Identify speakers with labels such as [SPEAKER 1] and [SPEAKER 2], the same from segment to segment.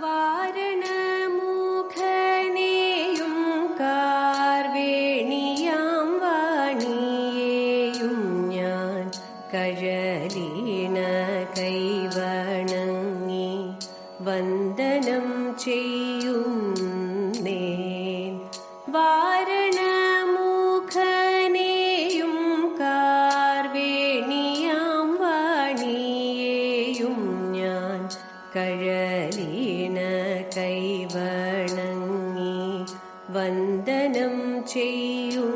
[SPEAKER 1] വാരണമൂഖനെയും കാർവേണിയാം വാണിയെയും ഞാൻ കഴലീണ കൈവണങ്ങി വന്ദനം ചെയ്യുന്നേൻ. വാരണമൂഖനെയും കാർവേണിയാം വാണിയെയും ഞാൻ കഴലീണ കൈവണങ്ങി വന്ദനം ചെയ്യുന്നേൻ.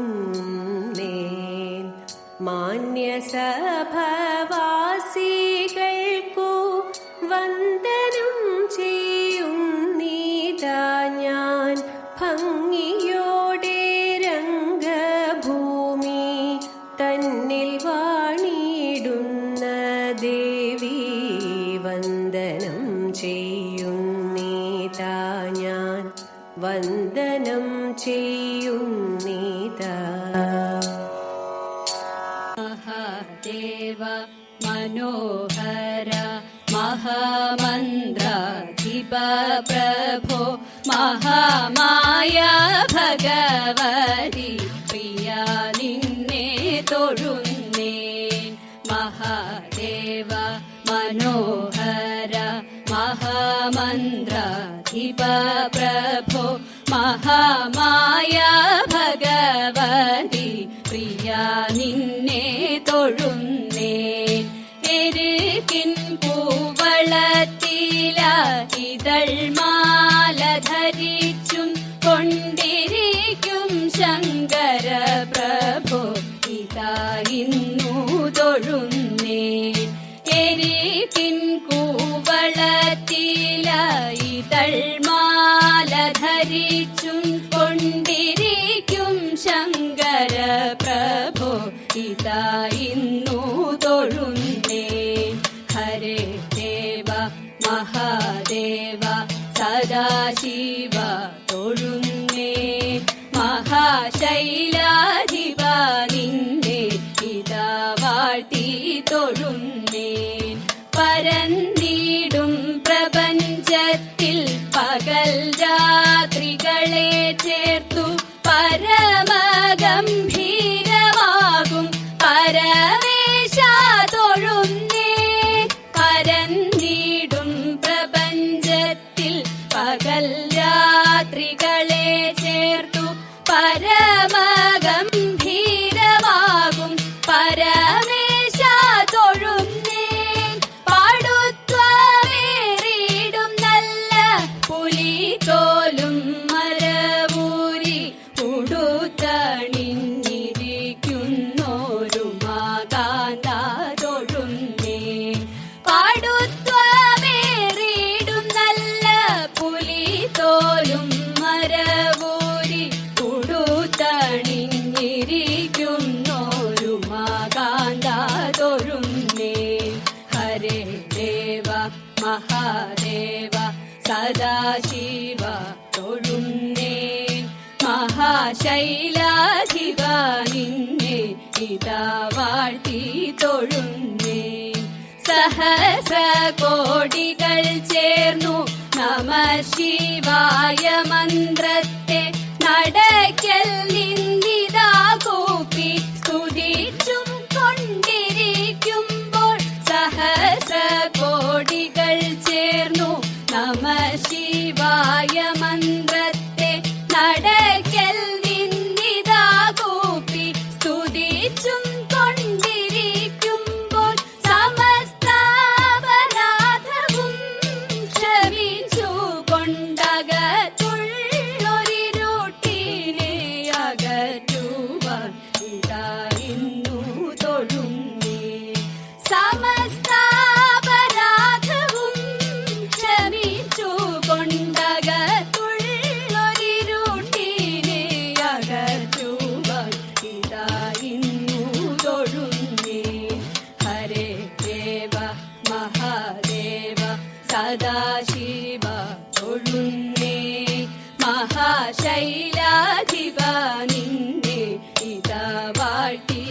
[SPEAKER 1] മാന്യസഭവാസികൾക്കു വന്ദനം ചെയ്യുന്നീതാ ഞാൻ ഭംഗിയോടെ രംഗഭൂമി തന്നിൽ വാണിടുന്ന ദേവി വന്ദനം ചെയ്യുന്നീതാ ഞാൻ വന്ദനം ചെയ്യുന്നീതാ.
[SPEAKER 2] മഹാദേവ മനോഹര മഹാമന്ത്രാധിപ പ്രഭോ മഹാമായ ഭഗവതി പ്രിയ നിന്നെ തൊഴുന്നേൻ. മഹാദേവ മനോഹര മഹാമന്ത്രാധിപ പ്രഭോ മഹാമായ ഭഗവതി പ്രിയ നിന്നെ തൊഴുന്നേൻ. എരുകിൻ പൂവളത്തില ഇതൾമാല ധരിച്ചും കൊണ്ടിരിക്കും ശങ്കര പ്രഭോ ഇതാ ഇന്നു തൊഴുന്നേൻ. എരുകിൻ കൂവളത്തില ഇതൾമാല ധരിച്ചും കൊണ്ടിരിക്കും ശങ്കര പ്രഭോ ഇതാ ഇന്നു തൊഴുന്നേൻ. ഹരേ ദേവ മഹാദേവ സദാശിവ തൊഴുന്നേൻ. മഹാശൈലാധിപ നിന്നെ ഇതാ വാഴ്ത്തി തൊഴുന്നേൻ. പരന്നിടും പ്രപഞ്ചത്തിൽ പകൽ രാത്രികളെ ചേർത്തു പരമഗംഭീരമാകും പരമേശ തൊഴുന്നേൻ. പരന്നിടും പ്രപഞ്ചത്തിൽ പകൽ രാത്രികളെ ചേർത്തു പരമഗംഭീരമാകും പരമേശ തൊഴുന്നേൻ. പാടുത്വമേറിടും നല്ല പുലിതോലും മരവൂരി ഉടുത്തണിഞ്ഞിരിക്കുന്നോരു മാകാന്ത തൊഴുന്നേൻ. പാടുത്വമേറിടും നല്ല പുലിതോലും മരവൂരി ഉടുത്തണിഞ്ഞിരിക്കുന്നോരു മാകാന്ത തൊഴുന്നേൻ. ഹരേ ദേവ മഹാദേവ സദാശിവ തൊഴുന്നേൻ. മഹാശൈലാധിപ നിന്നെ ഇതാ വാഴ്ത്തി തൊഴുന്നേൻ. സഹസ്രകോടികൾ ചേർന്നു നമ ശിവായ മന്ത്രത്തെ നടക്കൽ നിന്നിതാ കൂപ്പി സ്തുതിച്ചും കൊണ്ടിരിക്കുമ്പോൾ സഹസ്രകോടികൾ ചേർന്നു നമ ശിവായ മന്ത്രത്തെ നടക്കൽ നിന്നിതാ കൂപ്പി സ്തുതിച്ചും കൊണ്ടിരിക്കുമ്പോൾ സമസ്താപരാധവും ക്ഷമിച്ചു കൊണ്ടകത്തുള്ളൊരിരുട്ടിനെ അകറ്റുവാൻ ഇതാ ഇന്നു തൊഴുന്നേൻ. സമസ്താപരാധവും ക്ഷമിച്ചു കൊണ്ടകത്തുള്ളൊരിരുട്ടിനെ അകറ്റുവാൻ ഇതാ ഇന്നു തൊഴുന്നേൻ. ഹരേ ദേവ മഹാദേവ സദാശിവ തൊഴുന്നേൻ. മഹാശൈലാധിപ നിന്നെ ഇതാ വാഴ്ത്തി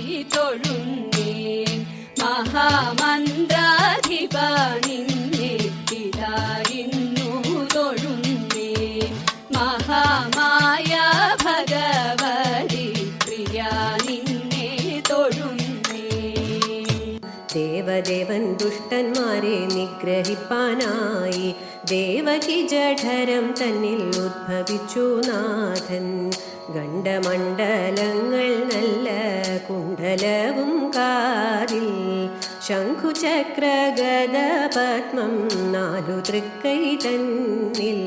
[SPEAKER 2] നിന്നെ തൊഴുന്നേ.
[SPEAKER 1] ദേവദേവൻ ദുഷ്ടന്മാരെ നിഗ്രഹിപ്പാനായി ദേവകി ജഠരം തന്നിൽ ഉദ്ഭവിച്ചു നാഥൻ. ഗണ്ഡമണ്ഡലങ്ങൾ നല്ല കുണ്ഡലവും കാതിൽ, ശംഖുചക്രഗദ പത്മം 4 തൃക്കൈ തന്നിൽ,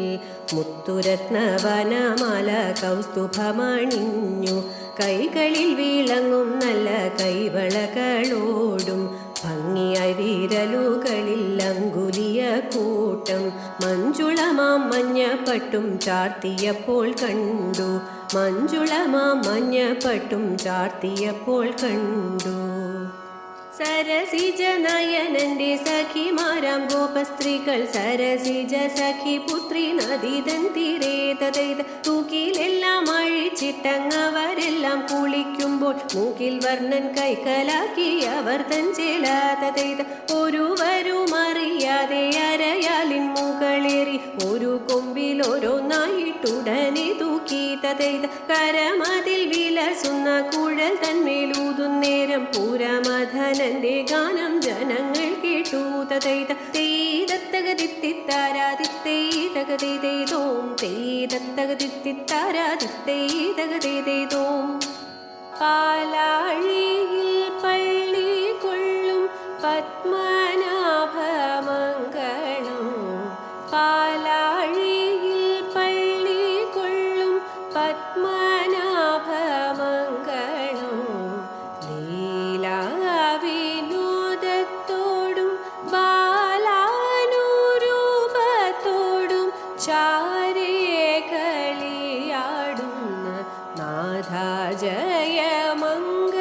[SPEAKER 1] മുത്തുരത്നവനമാല കൗസ്തുഭമണിഞ്ഞു, കൈകളിൽ വിളങ്ങും നല്ല കൈവളകളോടും ഭംഗിയായി വിരലുകളിൽ അങ്കുലിയ കൂട്ടം, മഞ്ജുളമാം മഞ്ഞപ്പട്ടും ചാർത്തിയപ്പോൾ കണ്ടു, മഞ്ജുളമാം മഞ്ഞപ്പട്ടും ചാർത്തിയപ്പോൾ കണ്ടു. സരസിജ നയനന്റെ സഖിമാരാം ഗോപസ്ത്രീകൾ, സരസിജ സഖി പുത്രി നദീതൻ തീരേതൈത, തൂക്കിലെല്ലാം അഴിച്ചിട്ടങ്ങവരെല്ലാം കുളിക്കുമ്പോൾ മൂക്കിൽ വർണ്ണൻ കൈക്കലാക്കി അവർ തൻ ചേലാതൈത, ഒരുവരും അറിയാതെ അരയാലിൻ മുകളേറി ഒരു കൊമ്പിൽ ഓരോന്നായിട്ടുടനെ തൂക്കി തതൈത, കരമതിൽ വിലസുന്ന കുഴൽ തന്മേലൂതുന്നേരം പൂരമധനന്റെ ഗാനം ജനങ്ങൾ കേട്ടു തതൈത, തേതത്തകതിത്തിത്താരാതിത്തേതകതേതോം, തേതത്തകതിത്തിത്താരാതിത്തേതകതേതോം. പാലാഴിയിൽ പള്ളി കൊള്ളും പത്മനാഭമംഗളം, പാലാഴിയിൽ പള്ളി കൊള്ളും പത്മനാഭമംഗളം, ലീലാവിനോദത്തോടും ബാലാനുരൂപത്തോടും ചാരേ കളിയാടുന്ന നാഥ ജയമംഗളം.